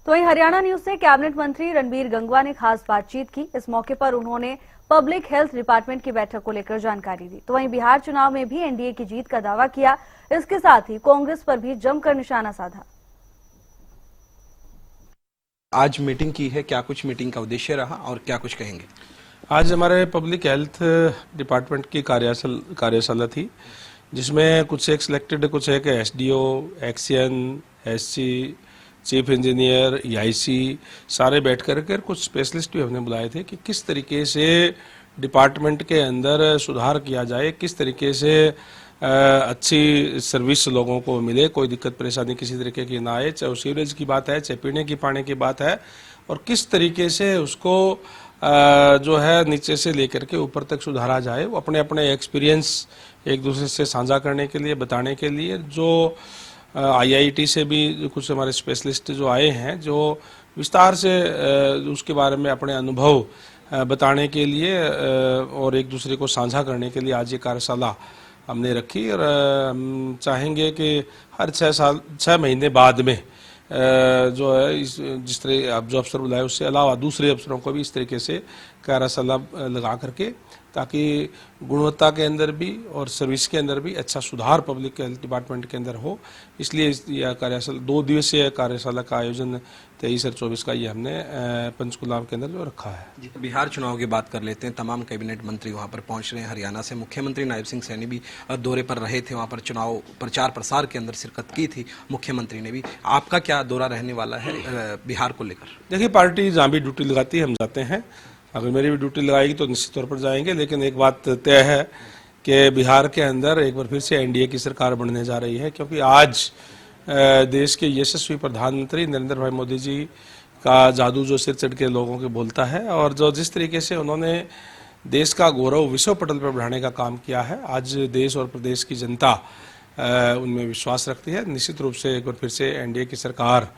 तो वहीं हरियाणा न्यूज से कैबिनेट मंत्री रणबीर गंगवा ने खास बातचीत की। इस मौके पर उन्होंने पब्लिक हेल्थ डिपार्टमेंट की बैठक को लेकर जानकारी दी। तो वहीं बिहार चुनाव में भी एनडीए की जीत का दावा किया। इसके साथ ही कांग्रेस पर भी जमकर निशाना साधा। आज मीटिंग की है, क्या कुछ मीटिंग का उद्देश्य रहा और क्या कुछ कहेंगे? आज हमारे पब्लिक हेल्थ डिपार्टमेंट की कार्यशाला थी, जिसमें कुछ एक सिलेक्टेड, कुछ एक SDO, XEN, SC, chief engineer, EIC सारे बैठ कर कुछ स्पेशलिस्ट भी हमने बुलाए थे कि किस तरीके से डिपार्टमेंट के अंदर सुधार किया जाए, किस तरीके से अच्छी सर्विस लोगों को मिले, कोई दिक्कत परेशानी किसी तरीके की ना आए, चाहे वो सीवरेज की बात है, चाहे पीने की पानी की बात है, और किस तरीके से उसको जो है नीचे से लेकर के ऊपर तक सुधारा जाए। वो अपने अपने एक्सपीरियंस एक दूसरे से साझा करने के लिए, बताने के लिए, जो आईआईटी से भी कुछ हमारे स्पेशलिस्ट जो आए हैं, जो विस्तार से उसके बारे में अपने अनुभव बताने के लिए और एक दूसरे को साझा करने के लिए आज ये कार्यशाला हमने रखी। और हम चाहेंगे कि हर 6 महीने बाद में जो है जिस तरह आप जो अफसर बुलाए उससे अलावा दूसरे अफसरों को भी इस तरीके से कार्यशाला लगा करके, ताकि गुणवत्ता के अंदर भी और सर्विस के अंदर भी अच्छा सुधार पब्लिक हेल्थ डिपार्टमेंट के अंदर हो। इसलिए यह कार्यशाला 2 दिवसीय कार्यशाला का आयोजन 23 और 24 का ये हमने पंचकुला के अंदर जो रखा है। बिहार चुनाव की बात कर लेते हैं। तमाम कैबिनेट मंत्री वहां पर पहुंच रहे हैं। हरियाणा से मुख्यमंत्री नायब सिंह सैनी भी दौरे पर रहे थे, वहां पर चुनाव प्रचार प्रसार के अंदर शिरकत की थी मुख्यमंत्री ने भी। आपका क्या दौरा रहने वाला है बिहार को लेकर? देखिए, पार्टी जहाँ भी ड्यूटी लगाती है हम जाते हैं। अगर मेरी भी ड्यूटी लगाएगी तो निश्चित तौर पर जाएंगे, लेकिन एक बात तय है कि बिहार के अंदर एक बार फिर से एनडीए की सरकार बनने जा रही है, क्योंकि आज देश के यशस्वी प्रधानमंत्री नरेंद्र भाई मोदी जी का जादू जो सिर चढ़ के लोगों के बोलता है, और जो जिस तरीके से उन्होंने देश का गौरव विश्व पटल पर बढ़ाने का काम किया है, आज देश और प्रदेश की जनता उनमें विश्वास रखती है। निश्चित रूप से एक बार फिर से एनडीए की सरकार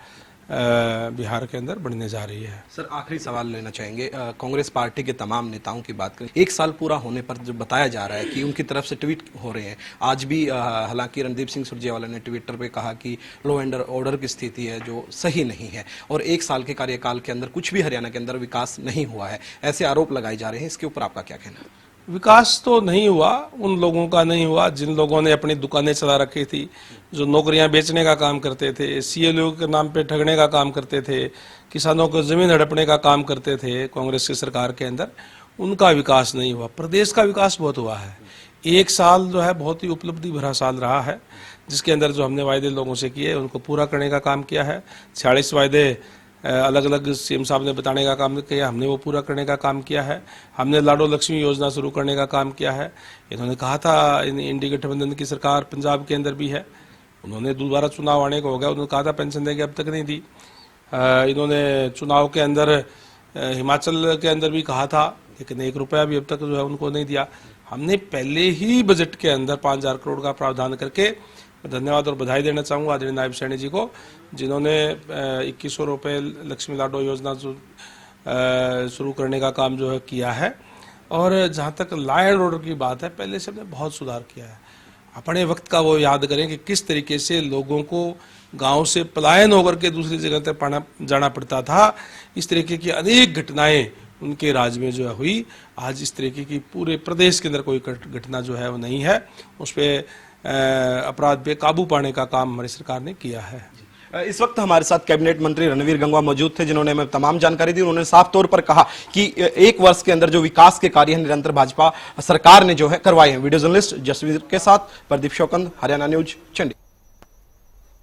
बिहार के अंदर बढ़ने जा रही है। सर, आखिरी सवाल लेना चाहेंगे। कांग्रेस पार्टी के तमाम नेताओं की बात करें, 1 साल पूरा होने पर जो बताया जा रहा है कि उनकी तरफ से ट्वीट हो रहे हैं। आज भी हालांकि रणदीप सिंह सुरजेवाला ने ट्विटर पे कहा कि लॉ एंड ऑर्डर की स्थिति है जो सही नहीं है, और 1 साल के कार्यकाल के अंदर कुछ भी हरियाणा के अंदर विकास नहीं हुआ है, ऐसे आरोप लगाए जा रहे हैं। इसके ऊपर आपका क्या कहना है? विकास तो नहीं हुआ, उन लोगों का नहीं हुआ जिन लोगों ने अपनी दुकानें चला रखी थी, जो नौकरियां बेचने का काम करते थे, सीएलओ के नाम पे ठगने का काम करते थे, किसानों को जमीन हड़पने का काम करते थे कांग्रेस की सरकार के अंदर, उनका विकास नहीं हुआ। प्रदेश का विकास बहुत हुआ है। 1 साल जो है बहुत ही उपलब्धि भरा साल रहा है, जिसके अंदर जो हमने वायदे लोगों से किए उनको पूरा करने का काम किया है। 46 वायदे अलग अलग सीएम साहब ने बताने का काम किया, हमने वो पूरा करने का काम किया है। हमने लाडो लक्ष्मी योजना शुरू करने का काम किया है। इन्होंने कहा था इंडी गठबंधन की सरकार पंजाब के अंदर भी है, उन्होंने दोबारा चुनाव आने को हो गया, उन्होंने कहा था पेंशन देंगे, अब तक नहीं दी। इन्होंने चुनाव के अंदर हिमाचल के अंदर भी कहा था, लेकिन 1 रुपया भी अब तक जो है उनको नहीं दिया। हमने पहले ही बजट के अंदर 5000 करोड़ का प्रावधान करके, धन्यवाद और बधाई देना चाहूँगा आदरणीय नायब सैनी जी को, जिन्होंने 2100 रुपये लक्ष्मी लाडो योजना शुरू करने का काम जो है किया है। और जहाँ तक लॉ एंड ऑर्डर की बात है, पहले से हमने बहुत सुधार किया है। अपने वक्त का वो याद करें कि किस तरीके से लोगों को गांव से पलायन होकर के दूसरी जगह तक जाना पड़ता था। इस तरीके की अनेक घटनाएं उनके राज में जो है हुई। आज इस तरीके की पूरे प्रदेश के अंदर कोई घटना जो है वो नहीं है। उस पर अपराध पे काबू पाने का काम हमारी सरकार ने किया है। इस वक्त हमारे साथ कैबिनेट मंत्री रणबीर गंगवा मौजूद थे, जिन्होंने हमें तमाम जानकारी दी। उन्होंने साफ तौर पर कहा कि 1 वर्ष के अंदर जो विकास के कार्य निरंतर भाजपा सरकार ने जो है करवाए हैं। वीडियो जर्नलिस्ट जसवीर के साथ प्रदीप शौकंद, हरियाणा न्यूज, चंडीगढ़।